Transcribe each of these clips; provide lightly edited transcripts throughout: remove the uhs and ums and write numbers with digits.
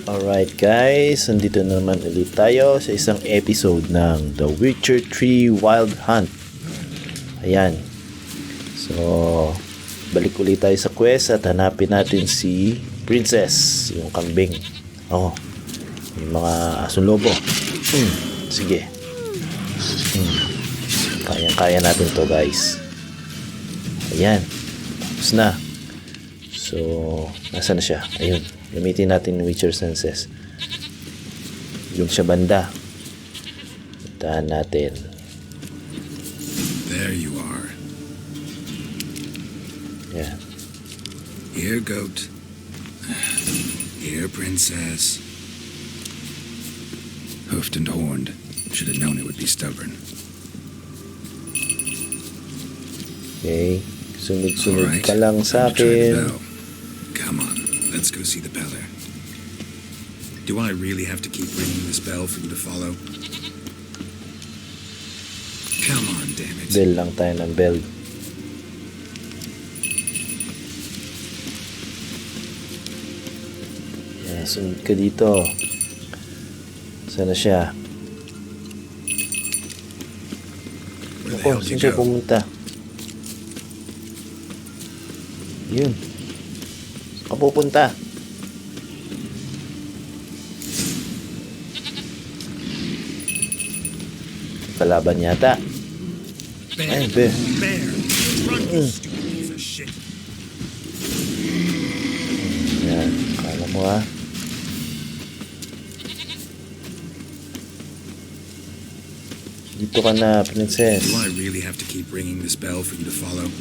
Alright guys, nandito naman ulit tayo sa isang episode ng The Witcher 3 Wild Hunt. Ayan. So, balik ulit tayo sa quest at hanapin natin si Princess, yung kambing. Oh, yung mga asong lobo. Sige. Kayang-kaya natin to guys. Ayan. Tapos na. So, nasa na siya? Ayun. Gamitin natin yung Witcher senses. Yung siya banda. Puntahan natin. There you are. Yeah. Here, goat. Here, princess. Hoofed and horned. Should have known it would be stubborn. Okay. Sunod-sunod ka lang sa akin. Come on, let's go see the peller. Do I really have to keep ringing this bell for you to follow? Come on, damn it. Bell lang tayo ng bell. Yeah, sunod ka dito. Sana siya? Ako, saan siya pumunta? Yun. Saan ka pupunta? Kalaban yata. Ay, bear. Yan, kala mo ha. Dito ka na, princess. Do I really have to keep ringing this bell for you to follow?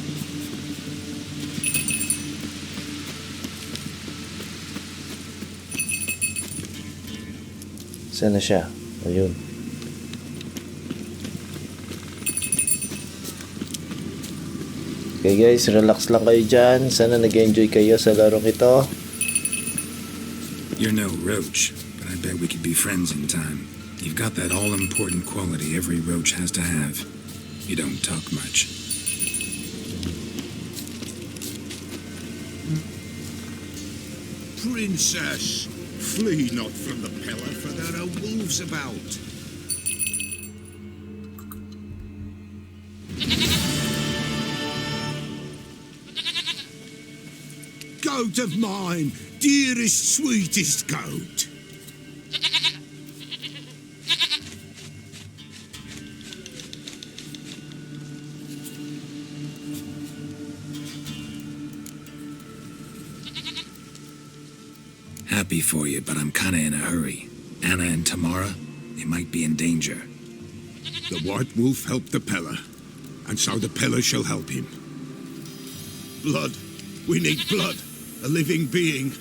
Saan na siya? Ayun. Okay guys, relax lang kayo dyan. Sana nag-enjoy kayo sa larong ito. You're no roach, but I bet we could be friends in time. You've got that all-important quality every roach has to have. You don't talk much. Princess, flee not from the pillar, for there are wolves about. Goat of mine, dearest, sweetest goat. Happy for you, but I'm kinda in a hurry. Anna and Tamara, they might be in danger. The white wolf helped the pillar, and so the pillar shall help him. Blood. We need blood. A living being.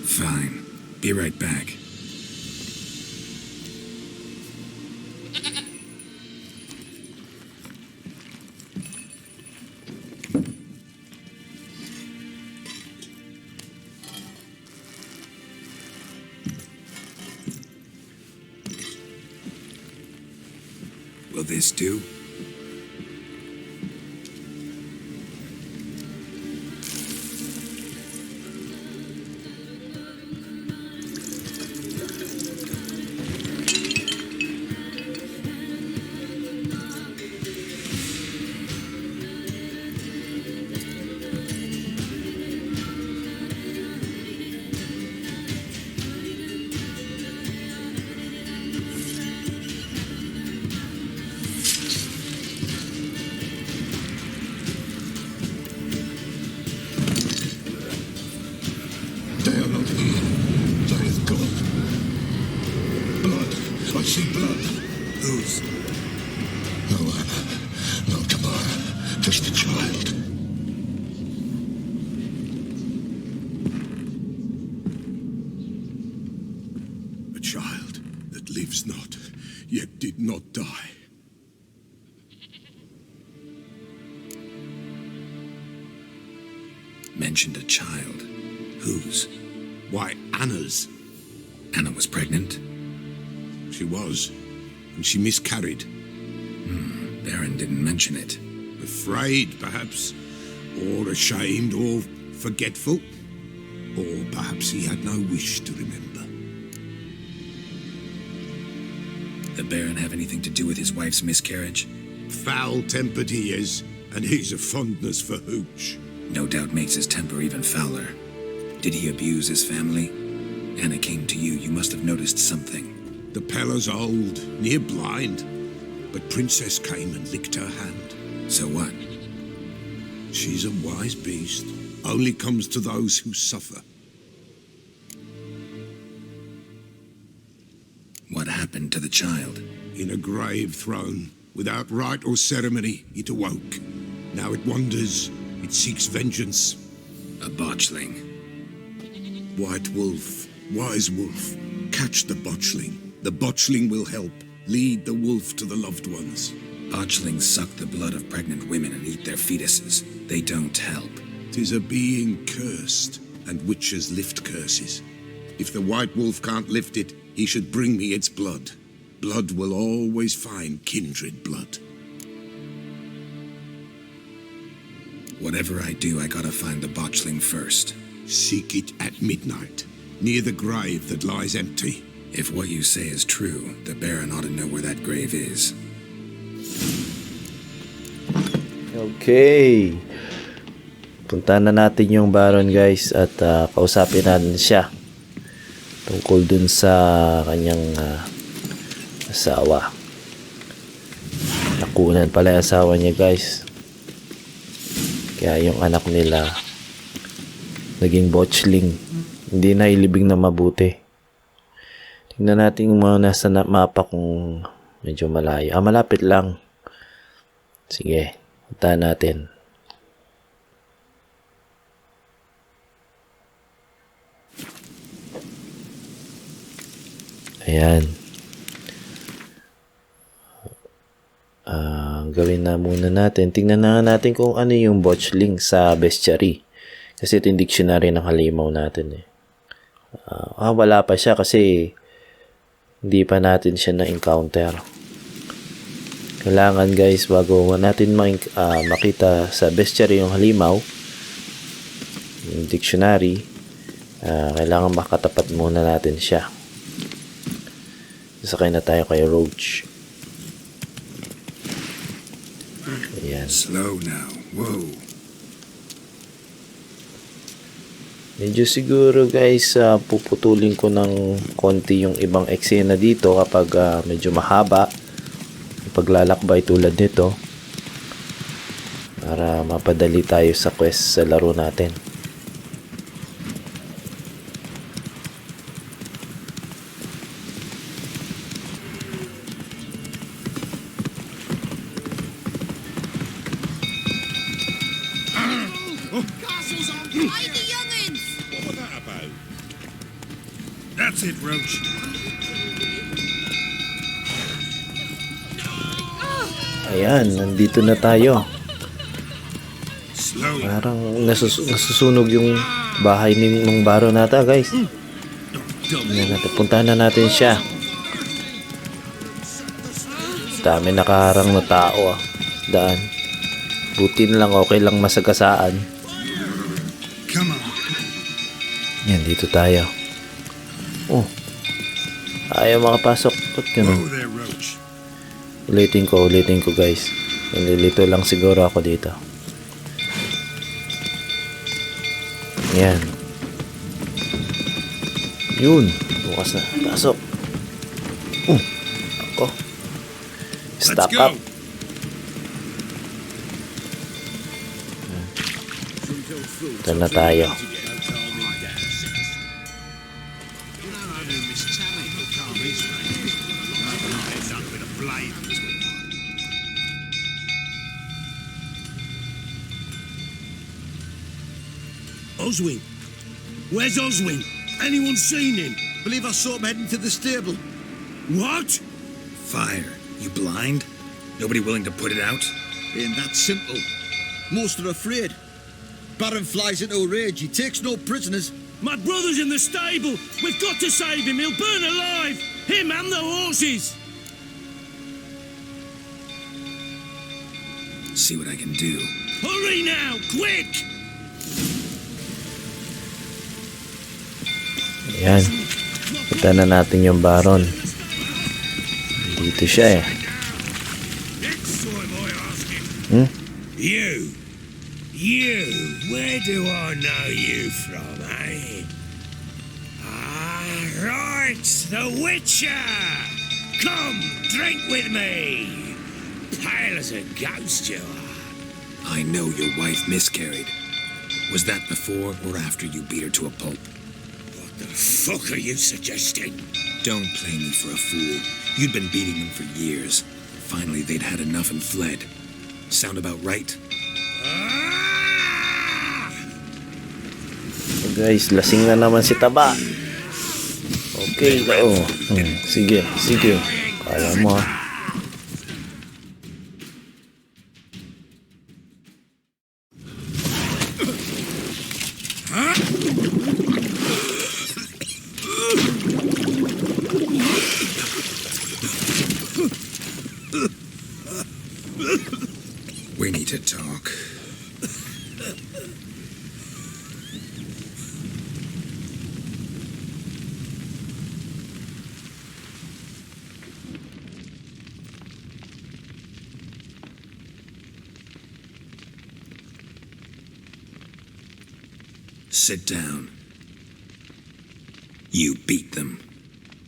Fine. Be right back. Will this do? They are not here. There is God. Blood. I see blood. Whose? No Anna. No Tamara. Just a child. A child that lives not, yet did not die. Mentioned a child. Whose? Why, Anna's. Anna was pregnant? She was, and she miscarried. Baron didn't mention it. Afraid, perhaps, Or ashamed or forgetful? Or perhaps he had no wish to remember. The Baron have anything to do with his wife's miscarriage? Foul-tempered he is, and he's a fondness for hooch. No doubt makes his temper even fouler. Did he abuse his family? Anna came to you. You must have noticed something. The Pella's old, near blind, but Princess came and licked her hand. So what? She's a wise beast, only comes to those who suffer. What happened to the child? In a grave thrown, without rite or ceremony, it awoke. Now it wanders, it seeks vengeance. A botchling. White wolf, wise wolf, catch the botchling. The botchling will help, lead the wolf to the loved ones. Botchlings suck the blood of pregnant women and eat their fetuses. They don't help. 'Tis a being cursed, and witches lift curses. If the white wolf can't lift it, he should bring me its blood. Blood will always find kindred blood. Whatever I do, I gotta find the botchling first. Seek it at midnight, near the grave that lies empty. If what you say is true, the Baron ought to know where that grave is. Okay. Punta na natin yung Baron, guys, at kausapin natin siya tungkol dun sa kanyang asawa. Nakunan pala yung asawa niya, guys. Kaya yung anak nila naging botchling. Hindi na ilibing na mabuti. Tingnan natin yung mga nasa mapa kung medyo malayo. Malapit lang. Sige, punta natin. Ayan. Gawin na muna natin. Tingnan na natin kung ano yung botchling sa bestiary. Kasi ito yung dictionary ng halimaw natin. Wala pa siya kasi hindi pa natin siya na-encounter. Kailangan, guys, bago natin makita sa bestiary yung halimaw, yung dictionary, kailangan makatapat muna natin siya. Sakay na tayo kay Roach. Ayan. Slow now. Whoa. Medyo siguro, guys, puputulin ko ng konti yung ibang eksena dito kapag medyo mahaba. Paglalakbay tulad nito para mapadali tayo sa quest sa laro natin. Castle's on fire, the youngins! What was that about? That's it, Roach. Ayan, nandito na tayo. Slow. Parang nasusunog yung bahay ng Baron nata, guys. Puntahan na natin siya. Dami nakaharang na tao, daan. Buti na lang, okay lang masagasaan. Come on. Yan, dito tayo. Oh, ayaw makapasok. Ba't ganun? Whoa there, Roach. Ulitin ko, guys. Nililito lang siguro ako dito. Yan. Yun. Bukas na. Pasok. Ako. Stop up. Ito na tayo. Oswin? Where's Oswin? Anyone seen him? Believe I saw him heading to the stable. What? Fire. You blind? Nobody willing to put it out? Ain't that simple. Most are afraid. Baron flies into a rage. He takes no prisoners. My brother's in the stable. We've got to save him. He'll burn alive. Him and the horses. See what I can do. Hurry now, quick! Ayan. Kita na natin yung Baron. Dito siya eh. Next time I ask him. You, where do I know you from, eh? Ah, right, the Witcher! Come, drink with me! Pale as a ghost you are. I know your wife miscarried. Was that before or after you beat her to a pulp? What the fuck are you suggesting? Don't play me for a fool. You'd been beating them for years. Finally, they'd had enough and fled. Sound about right? So guys, lasing na naman si Taba. Okay, sige. Kaya mo ha. We need to talk. Sit down. You beat them.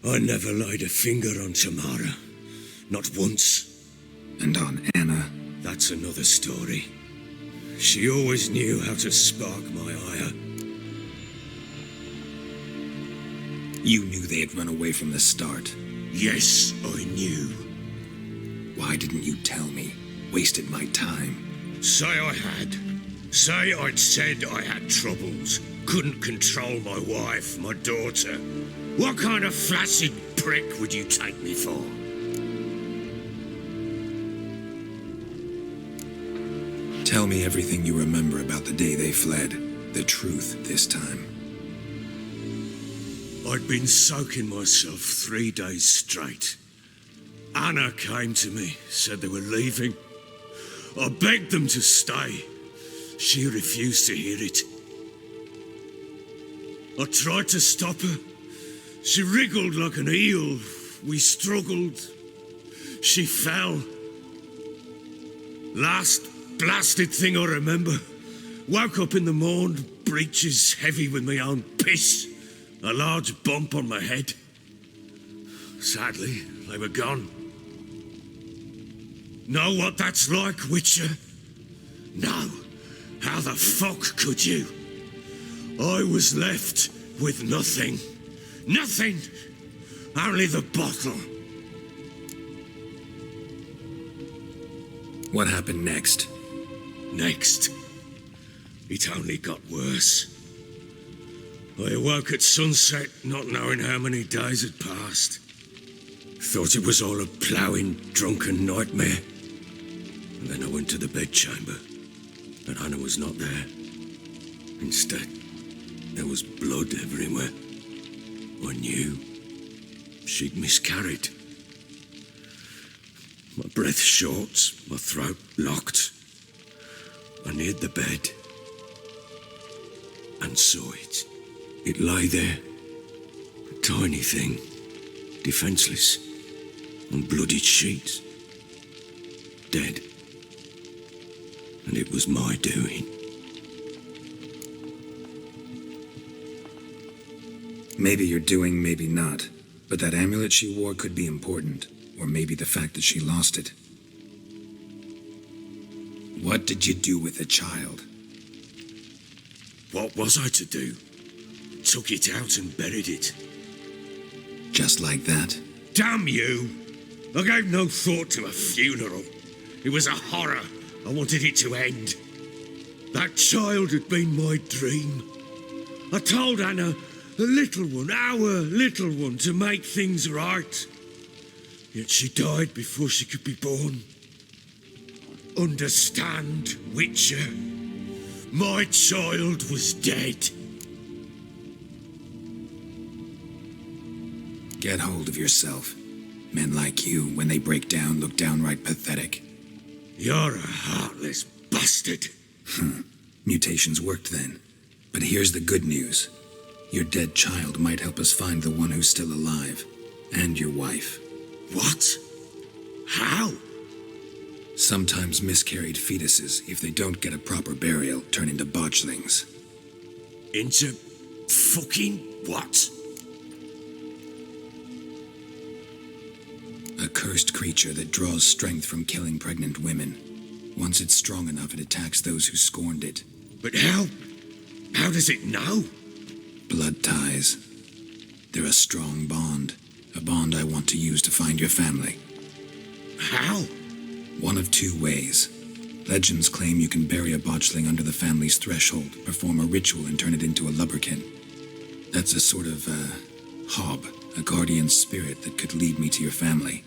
I never laid a finger on Tamara. Not once. And on Anna. That's another story. She always knew how to spark my ire. You knew they had run away from the start. Yes, I knew. Why didn't you tell me? Wasted my time. Say I had. Say I'd said I had troubles. Couldn't control my wife, my daughter. What kind of flaccid prick would you take me for? Tell me everything you remember about the day they fled. The truth this time. I'd been soaking myself 3 days straight. Anna came to me, said they were leaving. I begged them to stay. She refused to hear it. I tried to stop her. She wriggled like an eel. We struggled. She fell. Last blasted thing I remember. Woke up in the morn, breeches heavy with my own piss. A large bump on my head. Sadly, they were gone. Know what that's like, Witcher? No. How the fuck could you? I was left with nothing. Nothing! Only the bottle. What happened next? Next, it only got worse. I awoke at sunset, not knowing how many days had passed. Thought it was all a ploughing, drunken nightmare. And then I went to the bedchamber, but Anna was not there. Instead, there was blood everywhere. I knew she'd miscarried. My breath short, my throat locked. I neared the bed and saw it. It lay there, a tiny thing, defenseless, on bloodied sheets, dead. And it was my doing. Maybe you're doing, maybe not. But that amulet she wore could be important. Or maybe the fact that she lost it. What did you do with the child? What was I to do? Took it out and buried it. Just like that? Damn you! I gave no thought to a funeral. It was a horror. I wanted it to end. That child had been my dream. I told Anna, the little one, our little one, to make things right. Yet she died before she could be born. Understand, Witcher? My child was dead. Get hold of yourself. Men like you, when they break down, look downright pathetic. You're a heartless bastard. Mutations worked then. But here's the good news. Your dead child might help us find the one who's still alive. And your wife. What? How? Sometimes miscarried fetuses, if they don't get a proper burial, turn into botchlings. Into fucking what? A cursed creature that draws strength from killing pregnant women. Once it's strong enough, it attacks those who scorned it. But how? How does it know? Blood ties. They're a strong bond. A bond I want to use to find your family. How? One of two ways. Legends claim you can bury a botchling under the family's threshold, perform a ritual, and turn it into a lubberkin. That's a sort of, hob, a guardian spirit that could lead me to your family.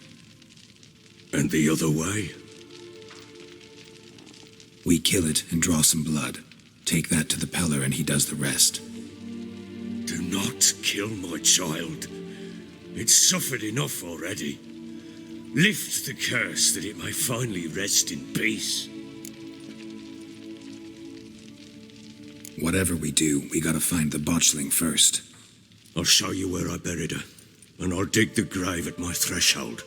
And the other way? We kill it and draw some blood. Take that to the Peller and he does the rest. Do not kill my child. It's suffered enough already. Lift the curse that it may finally rest in peace. Whatever we do, we gotta find the botchling first. I'll show you where I buried her, and I'll dig the grave at my threshold.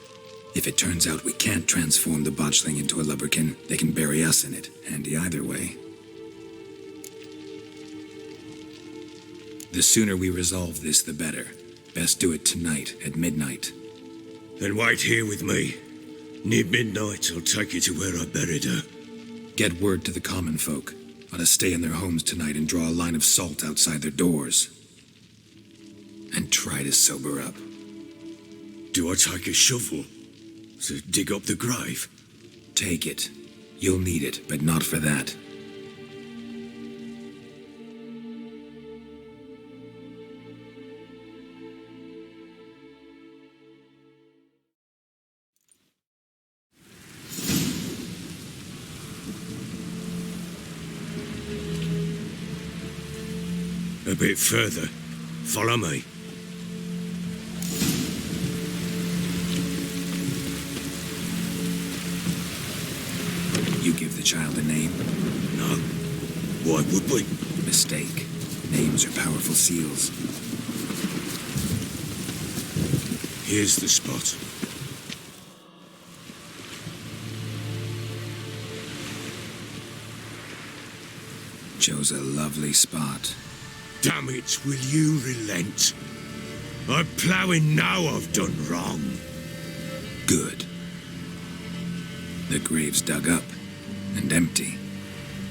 If it turns out we can't transform the botchling into a lubberkin, they can bury us in it. Handy either way. The sooner we resolve this, the better. Best do it tonight, at midnight. Then wait here with me. Near midnight, I'll take you to where I buried her. Get word to the common folk. Ought to stay in their homes tonight and draw a line of salt outside their doors. And try to sober up. Do I take a shovel to dig up the grave? Take it. You'll need it, but not for that. A bit further. Follow me. You give the child a name? No. Why would we? Mistake. Names are powerful seals. Here's the spot. Chose a lovely spot. Damn it, will you relent? I'm ploughing now I've done wrong. Good. The grave's dug up and empty.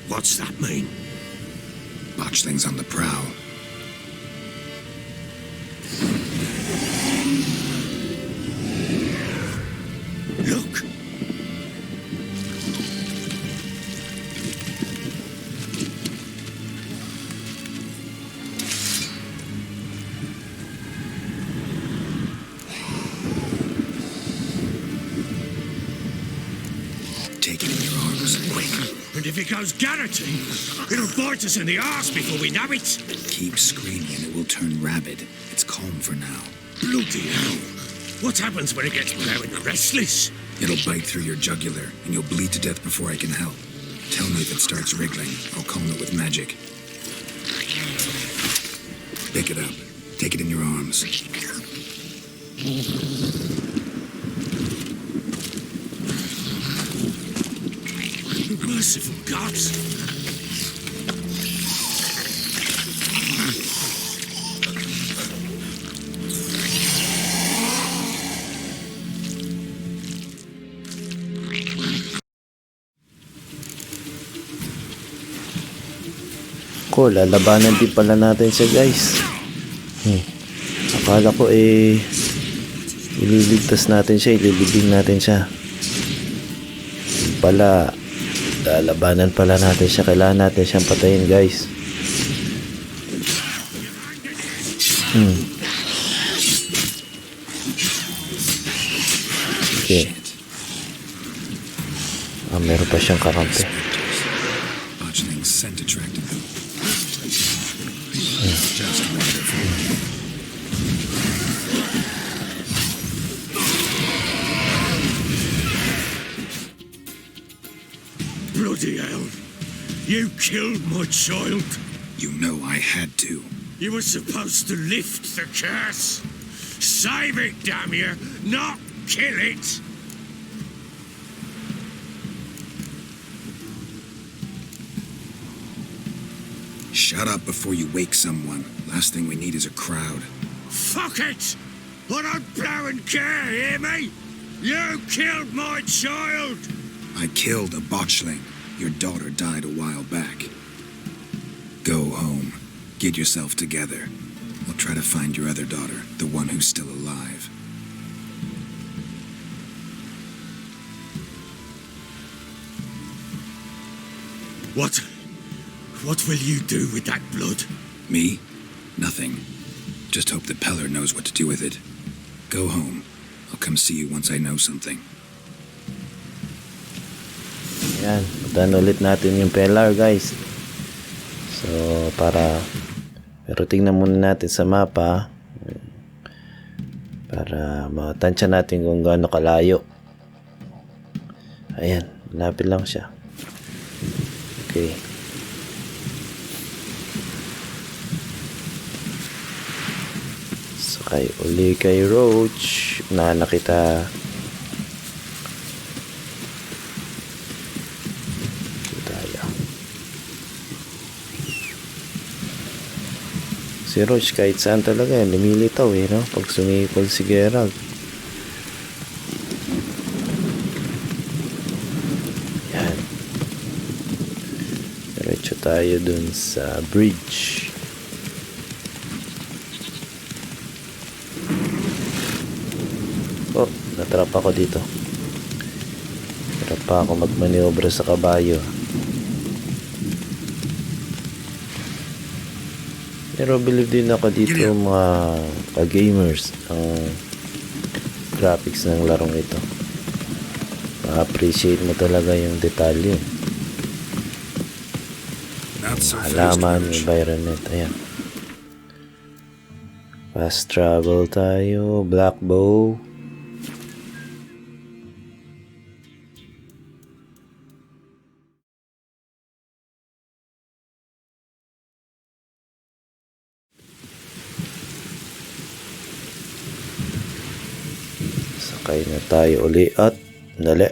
What's that mean? Botchling's on the prowl. Look! Take it in your arms. And if it goes garroting, it'll bite us in the arse before we know it. Keep screaming and it will turn rabid. It's calm for now. Bloody hell. What happens when it gets blowing restless? It'll bite through your jugular and you'll bleed to death before I can help. Tell me if it starts wriggling. I'll calm it with magic. Pick it up. Take it in your arms. Merciful gods. Ko, lalabanan din pala natin siya, guys. Akala ko ililigtas natin siya, ililibing natin siya. Pala, lalabanan pala natin siya. Kailangan natin siyang patayin, guys. Okay. Meron pa siyang kakampi. Botchling's scent attracted them. Just wonderful. Bloody hell! You killed my child! You know I had to. You were supposed to lift the curse! Save it, damn you! Not kill it! Shut up before you wake someone. Last thing we need is a crowd. Fuck it! I don't blow and care, hear me? You killed my child! I killed a botchling. Your daughter died a while back. Go home. Get yourself together. I'll try to find your other daughter, the one who's still alive. What will you do with that blood? Me? Nothing. Just hope that Peller knows what to do with it. Go home. I'll come see you once I know something. Ayan, puntahan ulit natin yung Peller, guys. So, pero tingnan muna natin sa mapa para matansya natin kung gaano kalayo. Ayan, lapit lang siya. Okay. Sakay uli kay Roach. Unahan na kita. Si Roach kahit saan talaga lumilitaw no? Pag sumipol si Geralt. Yan. Diretso tayo dun sa bridge. Oh, natrap ako dito. Natrap pa ako magmaniobra sa kabayo. Pero believe din ako dito mga ka-gamers ang graphics ng larong ito. Ma-appreciate mo talaga yung detalye. Halaman, environment. Ayan. Fast travel tayo. Black bow. Sakay na tayo uli at dali.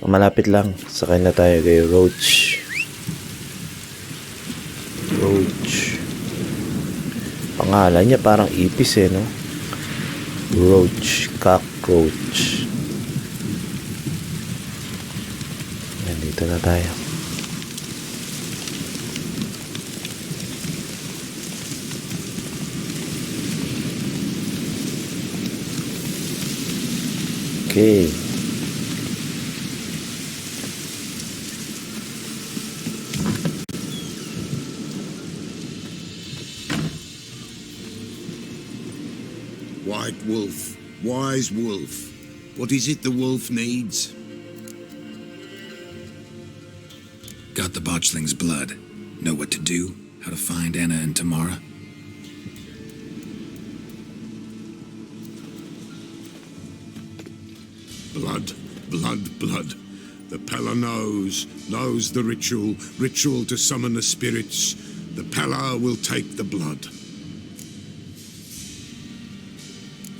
Malapit lang. Sakay na tayo kay Roach. Roach. Pangalan niya parang ipis no? Roach. Cockroach. Nandito na tayo. Okay. White wolf, wise wolf. What is it the wolf needs? Got the botchling's blood. Know what to do? How to find Anna and Tamara? Blood, blood, blood. The Peller knows the ritual to summon the spirits. The Peller will take the blood.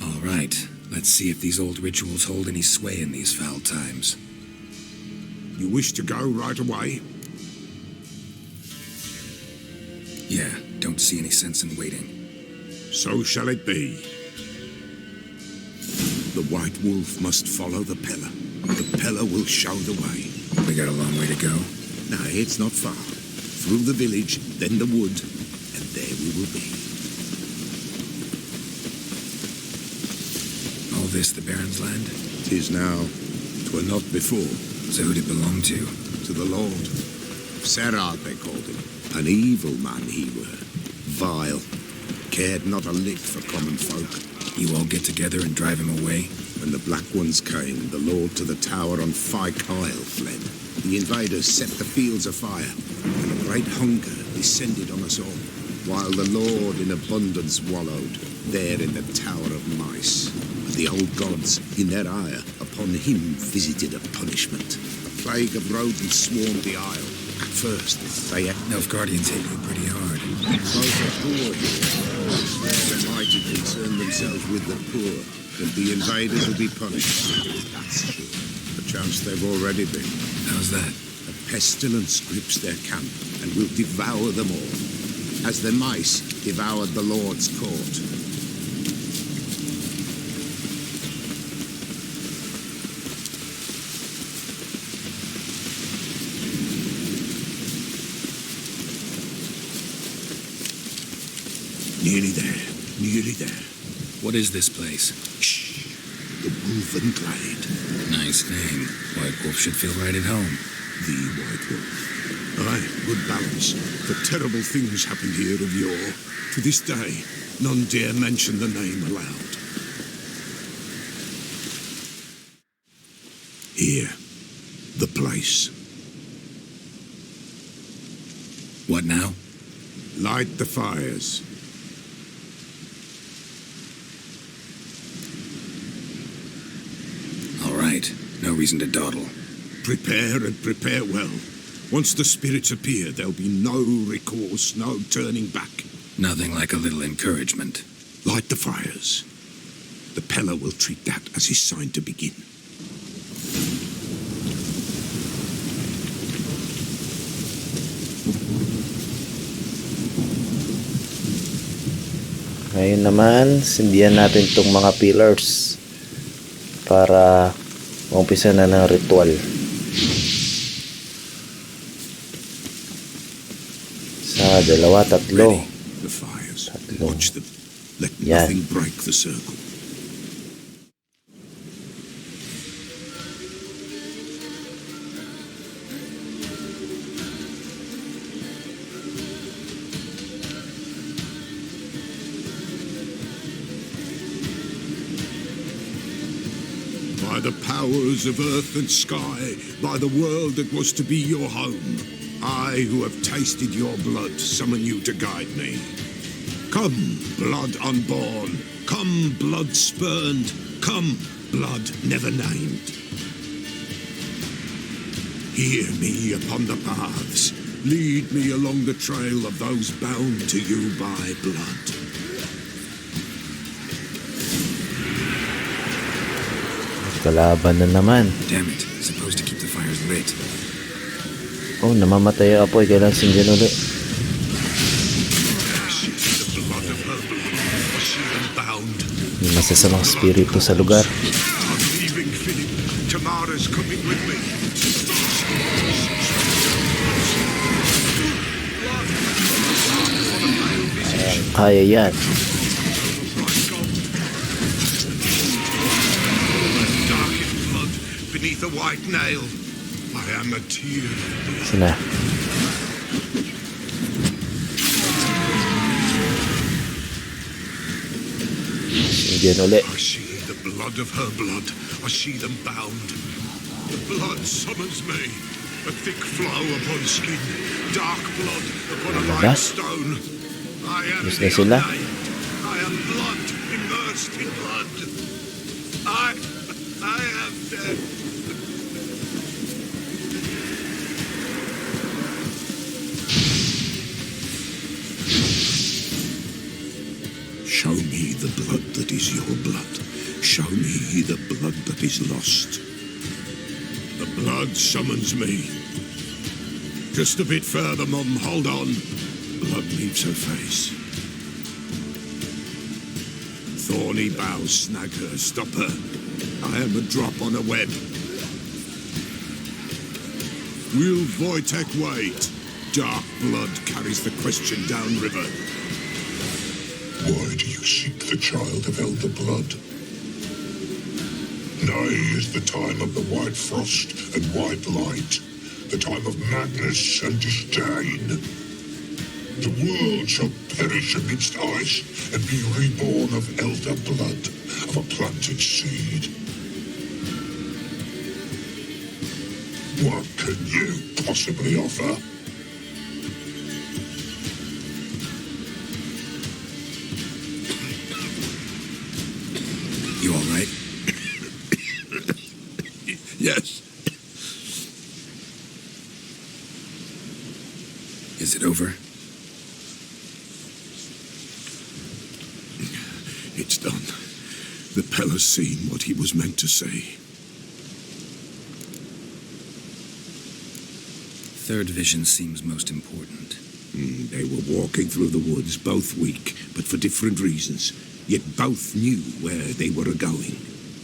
All right, let's see if these old rituals hold any sway in these foul times. You wish to go right away? Yeah, don't see any sense in waiting. So shall it be. The White Wolf must follow the Peller. The Peller will show the way. We got a long way to go. No, it's not far. Through the village, then the wood, and there we will be. All this the Baron's land? 'Tis now. 'Twere not before. So who'd it belong to? To the Lord. Serad, they called him. An evil man he were. Vile. Cared not a lick for common folk. You all get together and drive him away? When the Black Ones came, the Lord to the tower on Fyke Isle fled. The invaders set the fields afire, and a great hunger descended on us all, while the Lord in abundance wallowed, there in the tower of mice. And the old gods, in their ire, upon him visited a punishment, a plague of rodents swarmed the isle. At first, they Nilfgaardians hit you pretty hard. both are poor here. The mighty concern themselves with the poor, and the invaders will be punished. That's true. Perchance they've already been. How's that? A pestilence grips their camp and will devour them all, as the mice devoured the Lord's court. Nearly there, nearly there. What is this place? Shh! The Wolven Glade. Nice name. White Wolf should feel right at home. The White Wolf. Aye, good balance. For terrible things happened here of yore. To this day, none dare mention the name aloud. Here, the place. What now? Light the fires. All right. No reason to dawdle. Prepare and prepare well. Once the spirits appear, there'll be no recourse, no turning back. Nothing like a little encouragement. Light the fires. The Peller will treat that as his sign to begin. Ngayon naman, sindihan natin itong mga pillars para umpisa na ng ritual. Sa dalawa, tatlo. Ready, the fires. Tatlo. Watch them. Let Yan. nothing break the circle. By the powers of earth and sky, by the world that was to be your home, I, who have tasted your blood, summon you to guide me. Come, blood unborn. Come, blood spurned. Come, blood never named. Hear me upon the paths. Lead me along the trail of those bound to you by blood. Kalaban na naman. Damn it. Supposed to keep the fires lit. Oh, namamatay ang apoy. Kailangan sindihan ulit. May masasamang spirito sa lugar. I'm leaving Philip. Tamara's coming with me. Kaya yan. Dark in blood beneath a white nail. I am a tear. Sina. Sindihan ulit. I see the blood of her blood. I see them bound. The blood summons me. A thick flow upon skin. Dark blood upon a Ano ba? light stone. I am Yes, the na sila. unnamed. I am blood immersed in blood. I am dead. Show me the blood that is your blood. Show me the blood that is lost. The blood summons me. Just a bit further, Mum. Hold on. Blood leaves her face. Thorny boughs snag her. Stop her. I am a drop on a web. Will Wojtek wait? Dark blood carries the question downriver. Why do you seek the child of elder blood? Nigh is the time of the white frost and white light, the time of madness and disdain. The world shall perish amidst ice and be reborn of elder blood, of a planted seed. What can you possibly offer? You all right? Yes. Is it over? It's done. The Pella's seen what he was meant to say. Third vision seems most important. They were walking through the woods, both weak, but for different reasons. Yet both knew where they were going.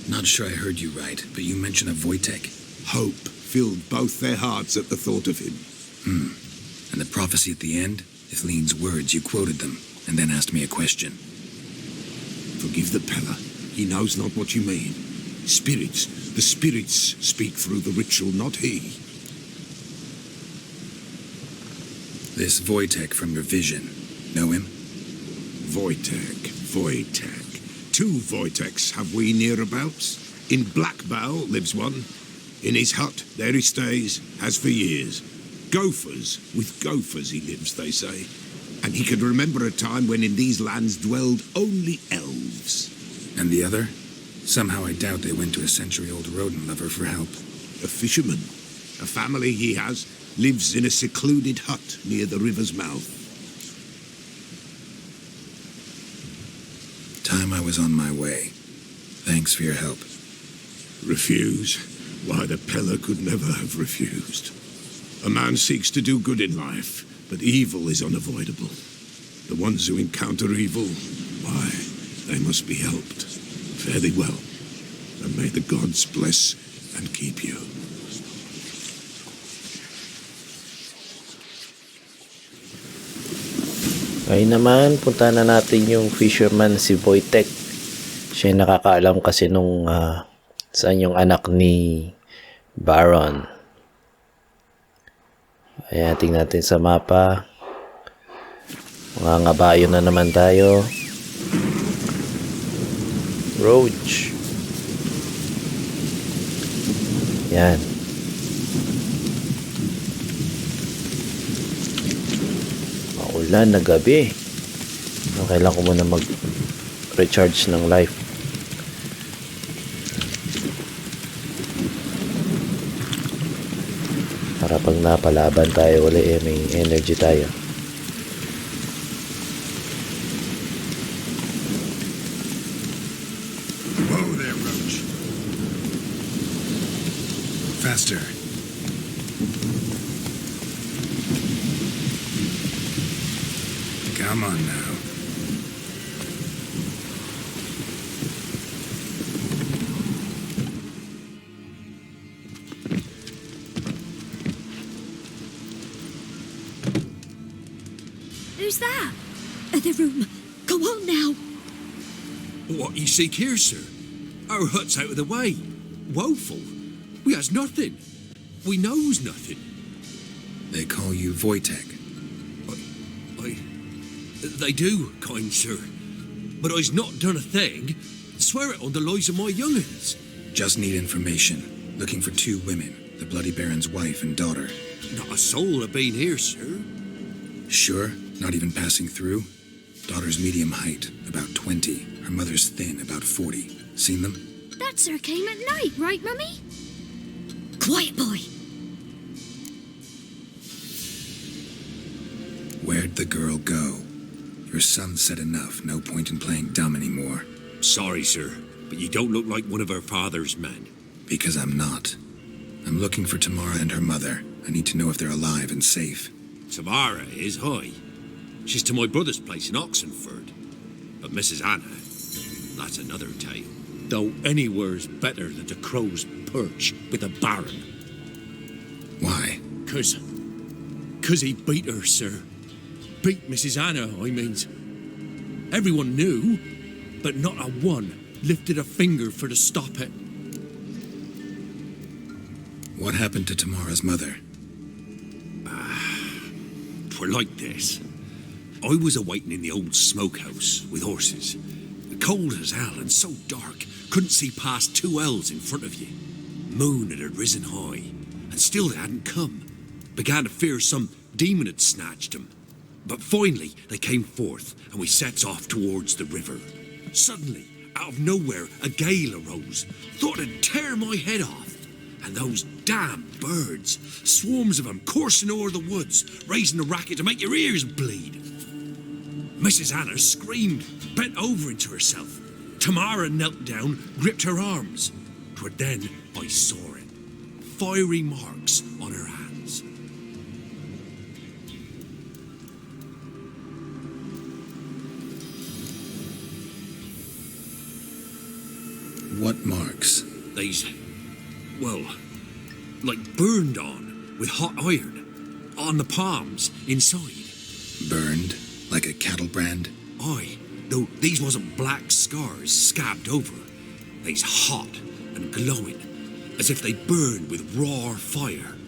Not sure I heard you right, but you mentioned a Wojtek. Hope filled both their hearts at the thought of him. And the prophecy at the end? If Lean's words, you quoted them, and then asked me a question. Forgive the Pella. He knows not what you mean. Spirits. The spirits speak through the ritual, not he. This Wojtek from your vision. Know him? Wojtek. Two Wojteks have we nearabouts. In Blackbow lives one. In his hut, there he stays, has for years. Gophers, with gophers he lives, they say. And he can remember a time when in these lands dwelled only elves. And the other? Somehow I doubt they went to a century-old rodent lover for help. A fisherman. A family he has lives in a secluded hut near the river's mouth. Time I was on my way. Thanks for your help. Refuse? Why, the Pella could never have refused. A man seeks to do good in life, but evil is unavoidable. The ones who encounter evil, why, they must be helped. Fare thee well, and may the gods bless and keep you. Ngayon naman, punta na natin yung fisherman si Wojtek. Siya yung nakakaalam kasi nung saan yung anak ni Baron. Ayan, tingnan natin sa mapa. Mga ngabayo na naman tayo. Roach. Yan. Maulan na gabi. Kailangan ko muna mag-recharge ng life. Para pag napalaban tayo ulit, may energy tayo. Whoa there, Roach. Faster. Come on now. Who's that? The room. Go on now. What you seek here, sir? Our hut's out of the way. Woeful. We has nothing. We knows nothing. They call you Wojtek. They do, kind sir. But I's not done a thing. Swear it on the lives of my young'uns. Just need information. Looking for two women, the Bloody Baron's wife and daughter. Not a soul have been here, sir. Sure? Not even passing through? Daughter's medium height, about 20. Her mother's thin, about 40. Seen them? That sir came at night, right, Mummy? Quiet, boy. Where'd the girl go? Your son said enough. No point in playing dumb anymore. Sorry, sir, but you don't look like one of our father's men. Because I'm not. I'm looking for Tamara and her mother. I need to know if they're alive and safe. Tamara is high. She's to my brother's place in Oxenford. But Mrs. Anna, that's another tale. Though anywhere's better than the crow's perch with the Baron. Why? 'Cause he beat her, sir. Beat Mrs. Anna, I means. Everyone knew, but not a one lifted a finger for to stop it. What happened to Tamara's mother? 'Twere like this. I was a-waiting in the old smokehouse with horses. Cold as hell and so dark, couldn't see past 2 ells in front of you. Moon had risen high, and still they hadn't come. Began to fear some demon had snatched them. But finally they came forth, and we sets off towards the river. Suddenly, out of nowhere, a gale arose. Thought it'd tear my head off. And those damn birds, swarms of them coursing o'er the woods, raising the racket to make your ears bleed. Mrs. Anna screamed, bent over into herself. Tamara knelt down, gripped her arms. 'Twere then I saw it. Fiery marks on her hands. What marks? These, well, like burned on with hot iron. On the palms, inside. Burned? Like a cattle brand? Aye, though these wasn't black scars scabbed over. They's hot and glowing, as if they burned with raw fire.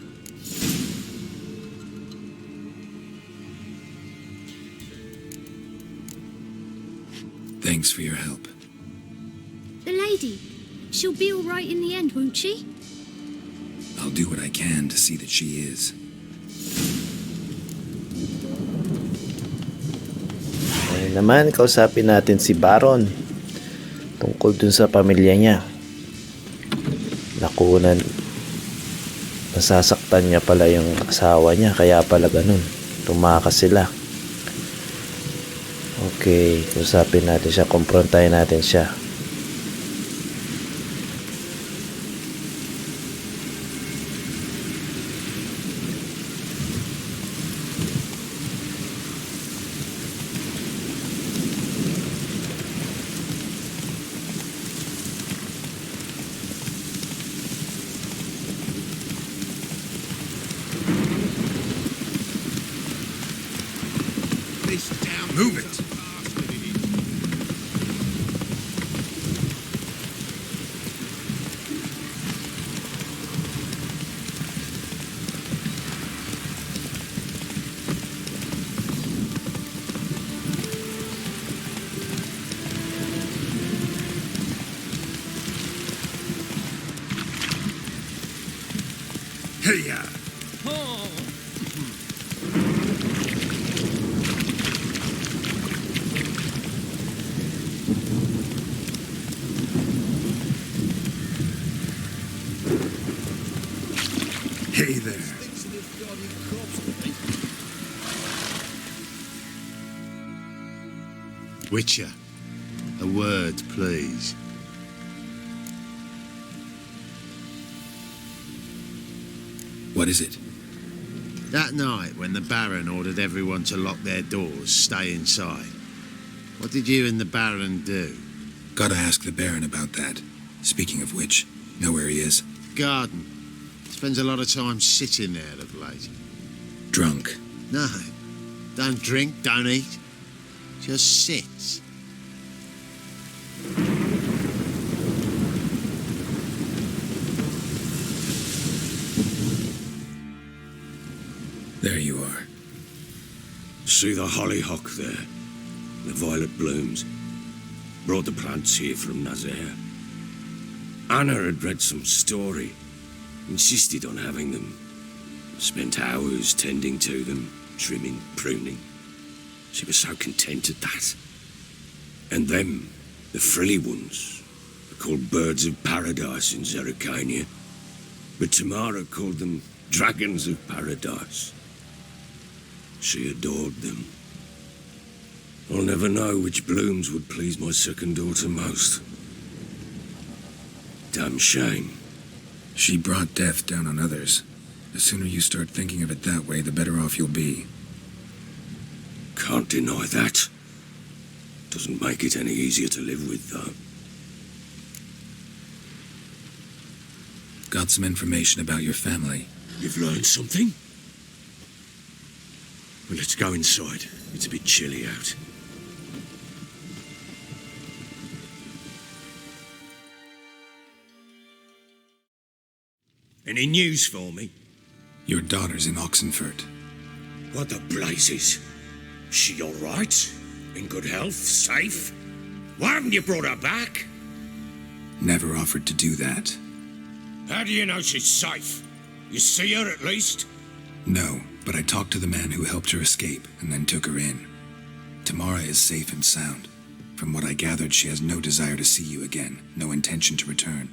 Thanks for your help. The lady. She'll be all right in the end, won't she? I'll do what I can to see that she is. Ngayon naman, kausapin natin si Baron tungkol dun sa pamilya niya. Nakunan, nasasaktan niya pala yung asawa niya, kaya pala ganun. Tumakas sila. Okay, kausapin natin siya, kumprontahin natin siya. Move it! Hey-ya! Hey there. Witcher, a word, please. What is it? That night when the Baron ordered everyone to lock their doors, stay inside, what did you and the Baron do? Gotta ask the Baron about that. Speaking of which, know where he is? Garden. Spends a lot of time sitting there of late. Drunk. No, don't drink, don't eat. Just sits. There you are. See the hollyhock there? The violet blooms. Brought the plants here from Nazaire. Anna had read some story. Insisted on having them. Spent hours tending to them, trimming, pruning. She was so content at that. And them, the frilly ones, are called birds of paradise in Zerrikania. But Tamara called them dragons of paradise. She adored them. I'll never know which blooms would please my second daughter most. Damn shame. She brought death down on others. The sooner you start thinking of it that way, the better off you'll be. Can't deny that. Doesn't make it any easier to live with, though. Got some information about your family. You've learned something? Well, let's go inside. It's a bit chilly out. Any news for me? Your daughter's in Oxenfurt. What the blazes? She all right? In good health? Safe? Why haven't you brought her back? Never offered to do that. How do you know she's safe? You see her at least? No, but I talked to the man who helped her escape and then took her in. Tamara is safe and sound. From what I gathered, she has no desire to see you again, no intention to return.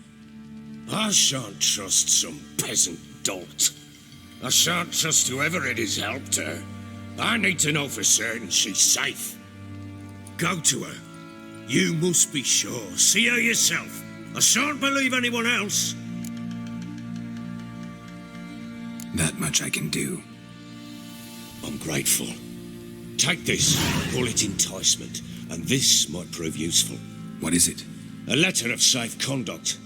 I shan't trust some peasant dolt. I shan't trust whoever it is helped her. I need to know for certain she's safe. Go to her. You must be sure. See her yourself. I shan't believe anyone else. That much I can do. I'm grateful. Take this, call it enticement, and this might prove useful. What is it? A letter of safe conduct.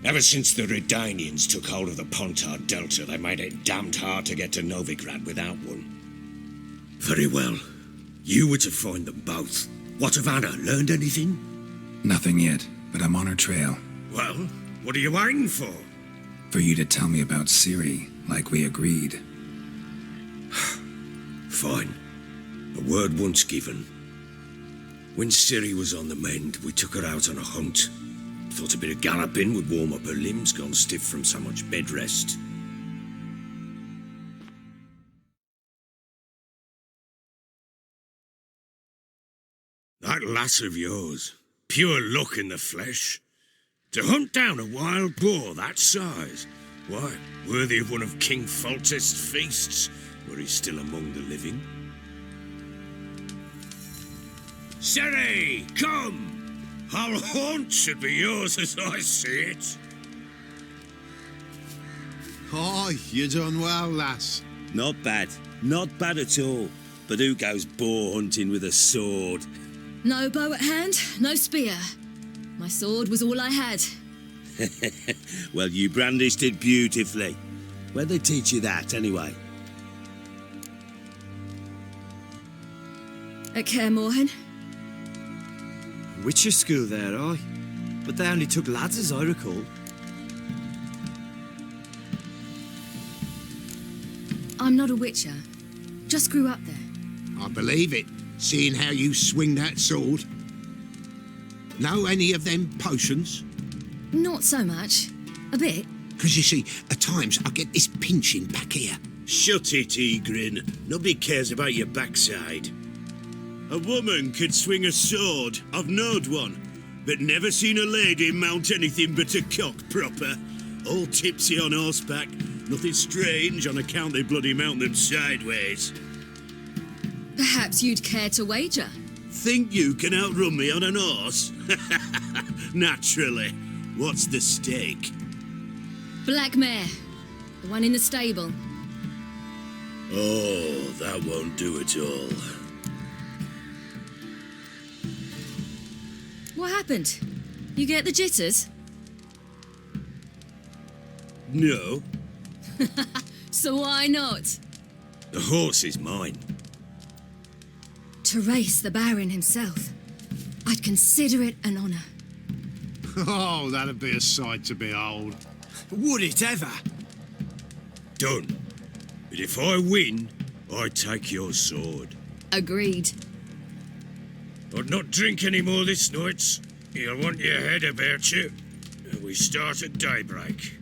Ever since the Redanians took hold of the Pontard Delta, they made it damned hard to get to Novigrad without one. Very well. You were to find them both. What of Anna? Learned anything? Nothing yet, but I'm on her trail. Well, what are you waiting for? For you to tell me about Ciri, like we agreed. Fine. A word once given. When Ciri was on the mend, we took her out on a hunt. Thought a bit of galloping would warm up her limbs, gone stiff from so much bed rest. That lass of yours, pure luck in the flesh. To hunt down a wild boar that size, why, worthy of one of King Foltest's feasts, were he still among the living. Ciri, come! Our haunt should be yours as I see it. Oh, you done well, lass. Not bad. Not bad at all. But who goes boar hunting with a sword? No bow at hand, no spear. My sword was all I had. Well, you brandished it beautifully. Where'd they teach you that, anyway? At Kaer Morhen. Witcher school there, aye. But they only took lads, as I recall. I'm not a witcher. Just grew up there. I believe it, seeing how you swing that sword. Know any of them potions? Not so much. A bit. Because you see, at times I get this pinching back here. Shut it, Egrin. Nobody cares about your backside. A woman could swing a sword. I've knowed one. But never seen a lady mount anything but a cock proper. All tipsy on horseback. Nothing strange on account they bloody mount them sideways. Perhaps you'd care to wager? Think you can outrun me on an horse? Naturally. What's the stake? Black mare. The one in the stable. Oh, that won't do at all. What happened? You get the jitters? No. So why not? The horse is mine. To race the Baron himself. I'd consider it an honour. Oh, that'd be a sight to behold. Would it ever? Done. But if I win, I take your sword. Agreed. I'd not drink any more this night. You'll want your head about you. We start at daybreak.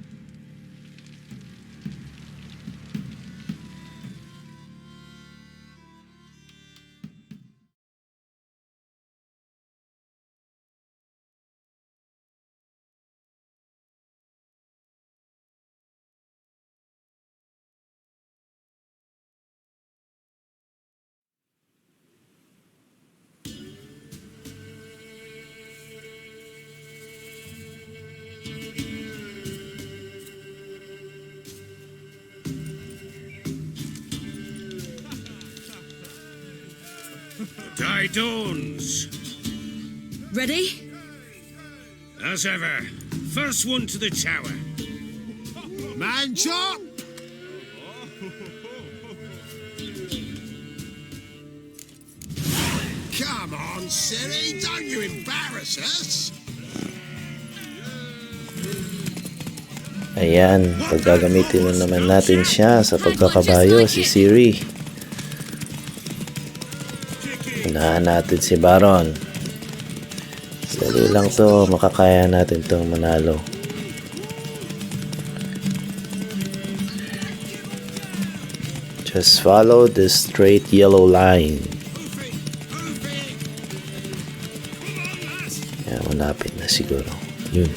Day dawns. Ready? As ever, first one to the tower. Man chop! Come on, Ciri, don't you embarrass us! Ayan, paggagamitin na naman natin siya sa pagkakabayo, si Ciri. Unahan natin si Baron. Dali lang to, makakaya natin tong manalo. Just follow the straight yellow line. Yan, malapit na siguro. Yun.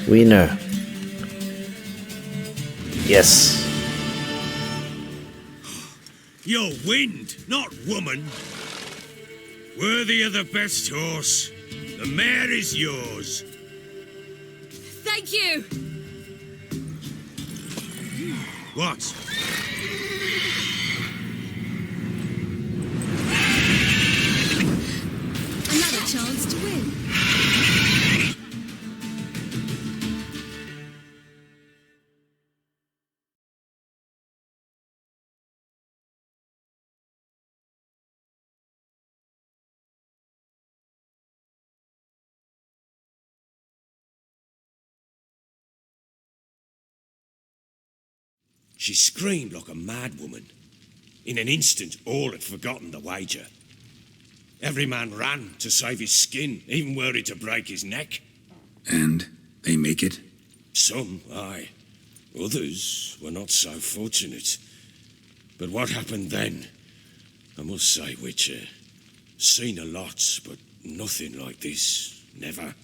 Winner. Yes. You're wind, not woman. Worthy of the best horse. The mare is yours. Thank you. What? Another chance to win. She screamed like a mad woman. In an instant, all had forgotten the wager. Every man ran to save his skin, even were it to break his neck. And they make it? Some, aye. Others were not so fortunate. But what happened then? I must say, Witcher, seen a lot, but nothing like this. Never.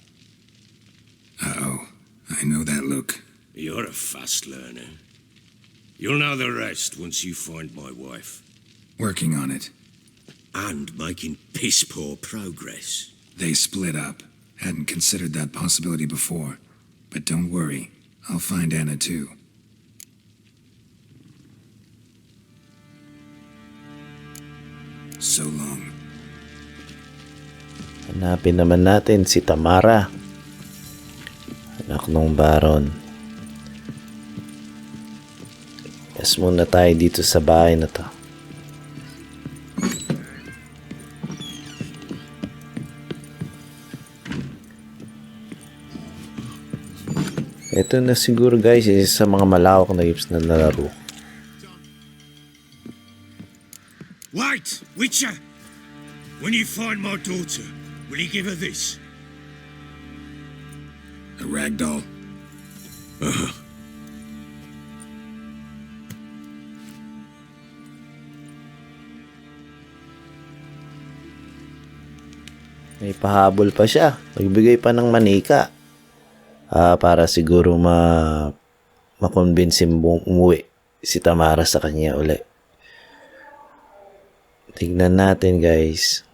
Uh-oh. I know that look. You're a fast learner. You'll know the rest once you find my wife. Working on it. And making piss-poor progress. They split up. Hadn't considered that possibility before. But don't worry. I'll find Anna too. So long. Hanapin naman natin si Tamara. Anak nung Baron. Yes, muna tayo dito sa bahay na to. Ito na siguro guys, isa sa mga malawak na games na nalaro. Wait, Witcher! When you find my daughter, will you give her this? A ragdoll. May pahabol pa siya. Nagbigay pa ng manika. Para siguro makonbinsin umuwi si Tamara sa kanya uli. Tignan natin guys.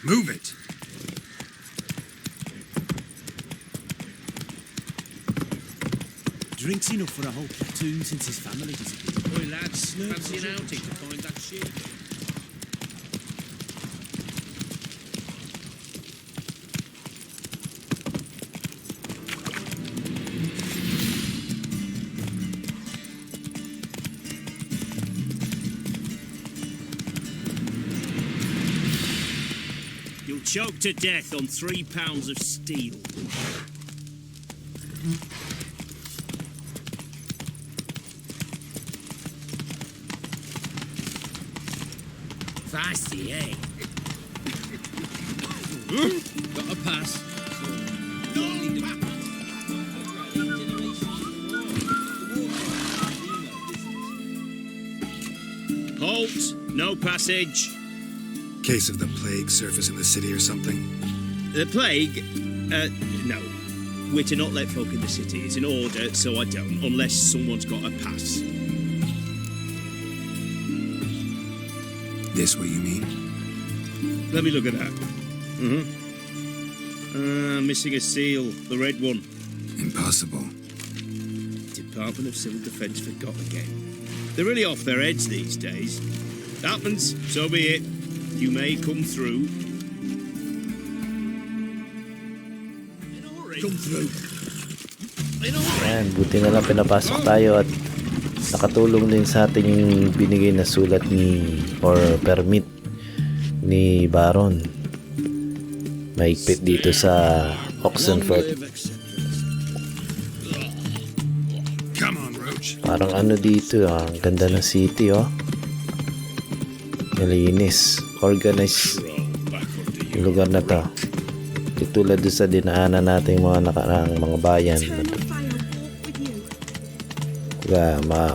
Move it! Drinks enough for a whole platoon since his family disappeared. Oi lads, fancy an outing to find that ship? You'll choke to death on 3 pounds of steel. Feisty, eh? Got a pass. Halt! No passage. Case of the plague surface in the city or something? The plague? No. We're to not let folk in the city. It's an order, so I don't, unless someone's got a pass. This what you mean? Let me look at that. Missing a seal, the red one. Impossible. Department of Civil Defence forgot again. They're really off their heads these days. Happens, so be it. You may come through. Come through. Ayan, buti na lang pinapasok tayo at nakatulong din sa atin yung binigay na sulat ni or permit ni Baron. Maigpit dito sa Oxenford. Come on, Roach. Parang ano dito, ang ganda ng city, oh. malinis, organized yung lugar na to. Tulad doon sa dinaanan natin mga nakaraang mga bayan na to.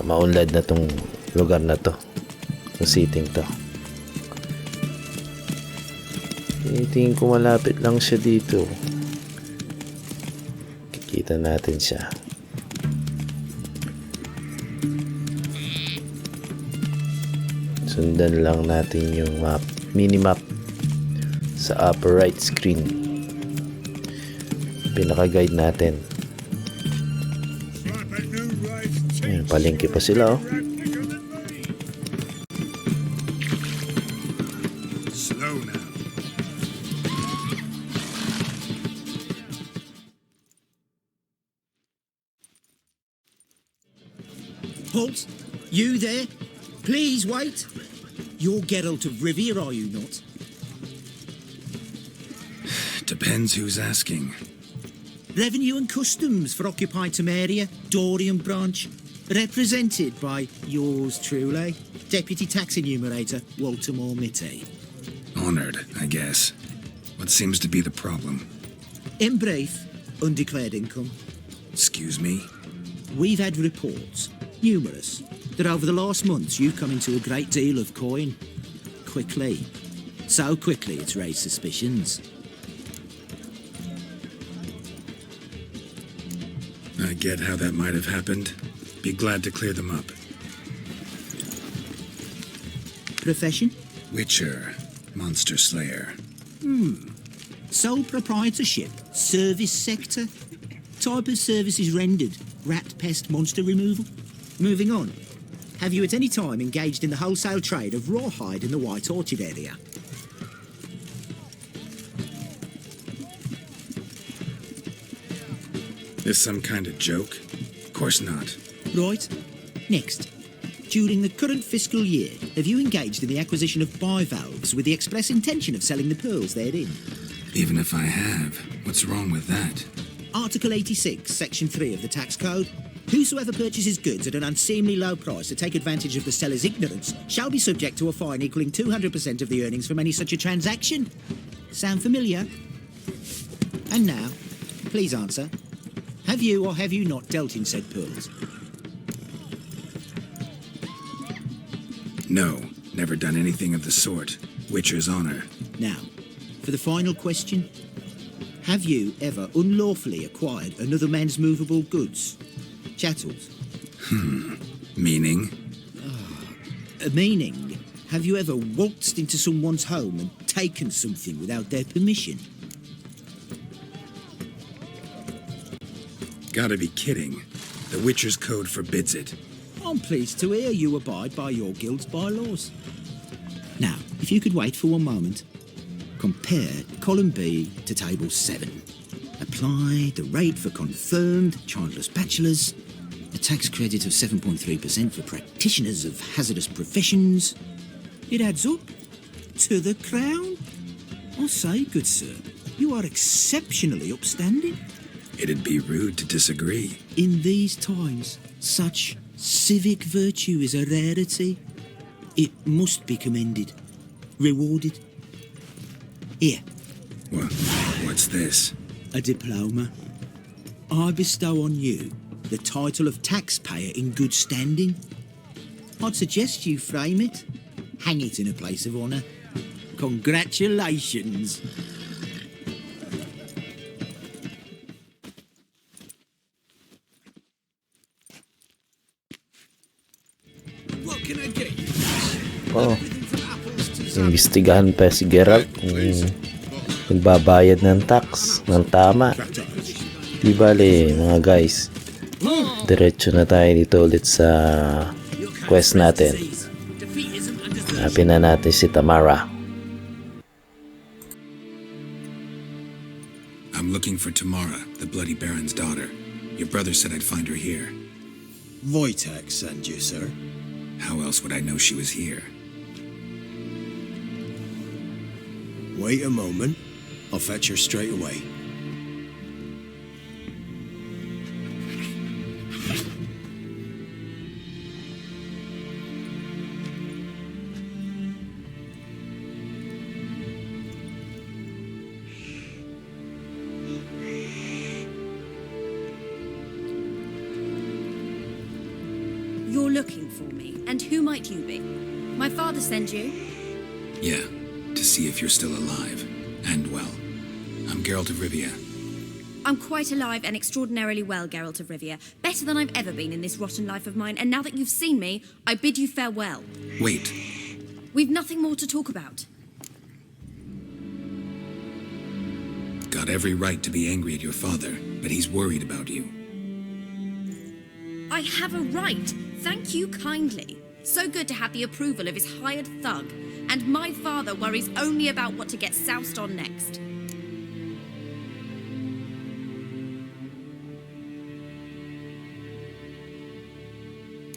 Maunlad na tong lugar na to, yung setting to. Tingin ko malapit lang siya dito. Kikita natin siya. Sundan lang natin yung map, minimap sa upper right screen. Pinaka-guide natin. Ayan, palengke pa sila, oh. Slow now. Halt! You there? Please wait. You're Geralt of Rivia, are you not? Depends who's asking. Revenue and Customs for occupied Temeria, Dorian branch, represented by yours truly, Deputy Tax Enumerator Walter Mitte. Honored, I guess. What seems to be the problem? In brief, undeclared income. Excuse me? We've had reports, numerous, that over the last months you've come into a great deal of coin. Quickly. So quickly it's raised suspicions. I get how that might have happened. Be glad to clear them up. Profession? Witcher. Monster Slayer. Sole proprietorship, service sector. Type of services rendered, rat pest monster removal. Moving on. Have you at any time engaged in the wholesale trade of rawhide in the White Orchard area? This some kind of joke? Of course not. Right. Next. During the current fiscal year, have you engaged in the acquisition of bivalves with the express intention of selling the pearls therein? Even if I have, what's wrong with that? Article 86, Section 3 of the Tax Code. Whosoever purchases goods at an unseemly low price to take advantage of the seller's ignorance shall be subject to a fine equaling 200% of the earnings from any such a transaction. Sound familiar? And now, please answer. Have you or have you not dealt in said pearls? No, never done anything of the sort. Witcher's honor. Now, for the final question. Have you ever unlawfully acquired another man's movable goods? Chattels? Meaning? Meaning, have you ever waltzed into someone's home and taken something without their permission? Gotta be kidding. The Witcher's code forbids it. I'm pleased to hear you abide by your guild's bylaws. Now, if you could wait for one moment. Compare column B to table 7. Apply the rate for confirmed childless bachelors, a tax credit of 7.3% for practitioners of hazardous professions. It adds up to the crown. I say, good sir, you are exceptionally upstanding. It'd be rude to disagree. In these times, such civic virtue is a rarity. It must be commended, rewarded. Here. What's this? A diploma. I bestow on you the title of taxpayer in good standing. I'd suggest you frame it, hang it in a place of honour. Congratulations. What can I get you? Oh, imbestigahan pa si Geralt kung nagbabayad ng tax ng tama. Di bale mga guys, diretso na tayo dito ulit sa quest natin. Hanapin na natin si Tamara. I'm looking for Tamara, the Bloody Baron's daughter. Your brother said I'd find her here. Wojtek sent you, sir. How else would I know she was here? Wait a moment. I'll fetch her straight away. looking for me, and who might you be? My father sent you? Yeah, to see if you're still alive. And well. I'm Geralt of Rivia. I'm quite alive and extraordinarily well, Geralt of Rivia. Better than I've ever been in this rotten life of mine, and now that you've seen me, I bid you farewell. Wait. We've nothing more to talk about. Got every right to be angry at your father, but he's worried about you. I have a right. Thank you kindly. So good to have the approval of his hired thug. And my father worries only about what to get soused on next.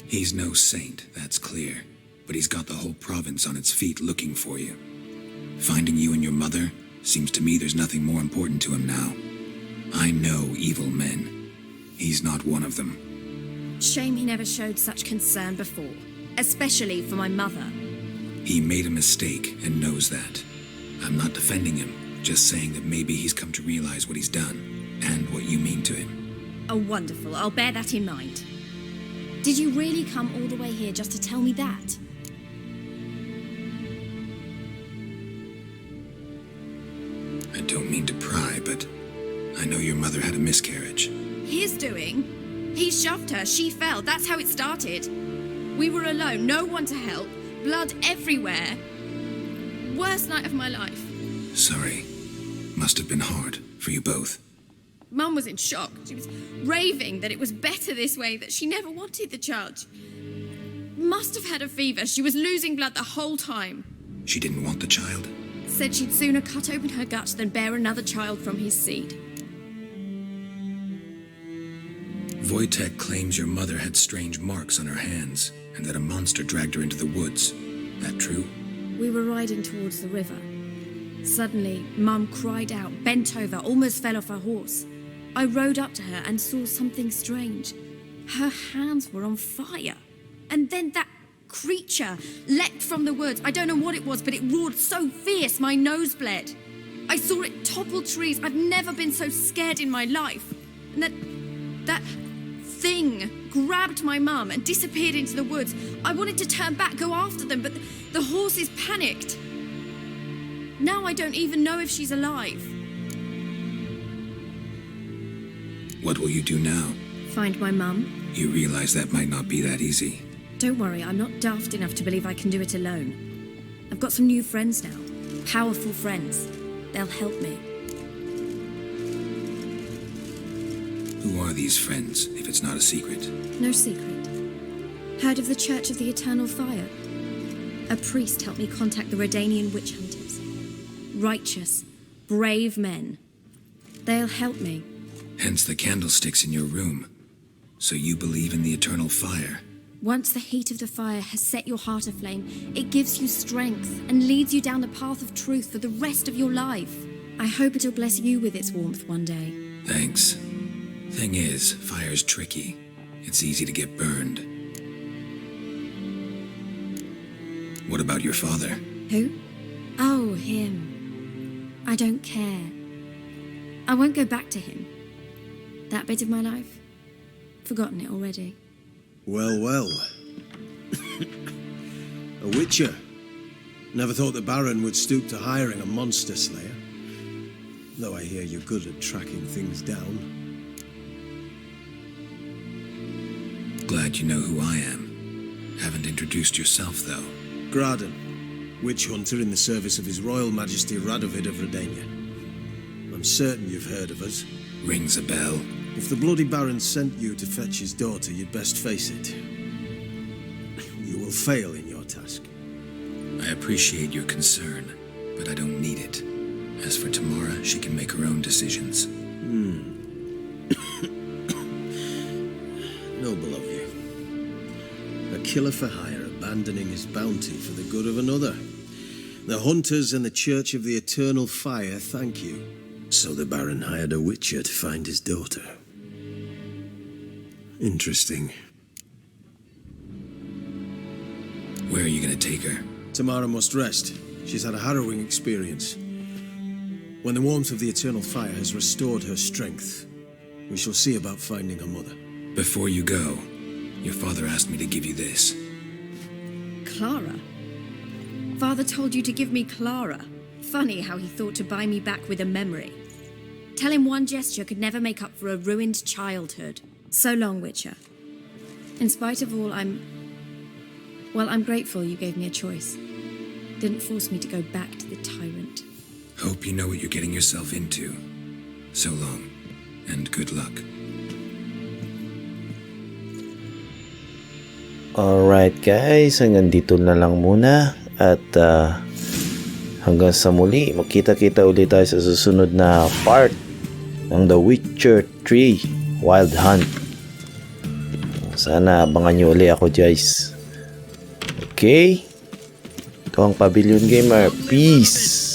He's no saint, that's clear. But he's got the whole province on its feet looking for you. Finding you and your mother, seems to me there's nothing more important to him now. I know evil men. He's not one of them. Shame he never showed such concern before. Especially for my mother. He made a mistake and knows that. I'm not defending him, just saying that maybe he's come to realize what he's done, and what you mean to him. Oh, wonderful. I'll bear that in mind. Did you really come all the way here just to tell me that? I don't mean to pry, but I know your mother had a miscarriage. His doing? He shoved her, she fell, that's how it started. We were alone, no one to help, blood everywhere. Worst night of my life. Sorry. Must have been hard for you both. Mum was in shock. She was raving that it was better this way, that she never wanted the child. Must have had a fever. She was losing blood the whole time. She didn't want the child? Said she'd sooner cut open her gut than bear another child from his seed. Wojtek claims your mother had strange marks on her hands, and that a monster dragged her into the woods. That true? We were riding towards the river. Suddenly, Mum cried out, bent over, almost fell off her horse. I rode up to her and saw something strange. Her hands were on fire. And then that creature leapt from the woods. I don't know what it was, but it roared so fierce my nose bled. I saw it topple trees. I've never been so scared in my life. And that thing grabbed my mum and disappeared into the woods. I wanted to turn back, go after them, but the horses panicked. Now I don't even know if she's alive. What will you do now? Find my mum. You realize that might not be that easy. Don't worry, I'm not daft enough to believe I can do it alone. I've got some new friends now. Powerful friends. They'll help me. Who are these friends, if it's not a secret? No secret. Heard of the Church of the Eternal Fire? A priest helped me contact the Redanian witch hunters. Righteous, brave men. They'll help me. Hence the candlesticks in your room. So you believe in the eternal fire? Once the heat of the fire has set your heart aflame, it gives you strength and leads you down the path of truth for the rest of your life. I hope it'll bless you with its warmth one day. Thanks. Thing is, fire's tricky. It's easy to get burned. What about your father? Who? Oh, him. I don't care. I won't go back to him. That bit of my life? Forgotten it already. Well, well. A witcher. Never thought the Baron would stoop to hiring a monster slayer. Though I hear you're good at tracking things down. Glad you know who I am. Haven't introduced yourself, though. Graden, witch hunter in the service of His Royal Majesty Radovid of Redania. I'm certain you've heard of us. Rings a bell. If the bloody Baron sent you to fetch his daughter, you'd best face it. You will fail in your task. I appreciate your concern, but I don't need it. As for Tamara, she can make her own decisions. Noble of you. A killer for hire abandoning his bounty for the good of another. The hunters and the Church of the Eternal Fire thank you. So the Baron hired a witcher to find his daughter. Interesting. Where are you going to take her? Tamara must rest. She's had a harrowing experience. When the warmth of the Eternal Fire has restored her strength, we shall see about finding her mother. Before you go, Your father asked me to give you this. Clara? Father told you to give me Clara. Funny how he thought to buy me back with a memory. Tell him one gesture could never make up for a ruined childhood. So long, Witcher. In spite of all, I'm grateful you gave me a choice. Didn't force me to go back to the tyrant. Hope you know what you're getting yourself into. So long, and good luck. Alright guys, hanggang dito na lang muna. At hanggang sa muli, magkita-kita ulit tayo sa susunod na part ng The Witcher 3 Wild Hunt. Sana abangan nyo ulit ako guys. Okay? Ito ang Pavilion Gamer. Peace!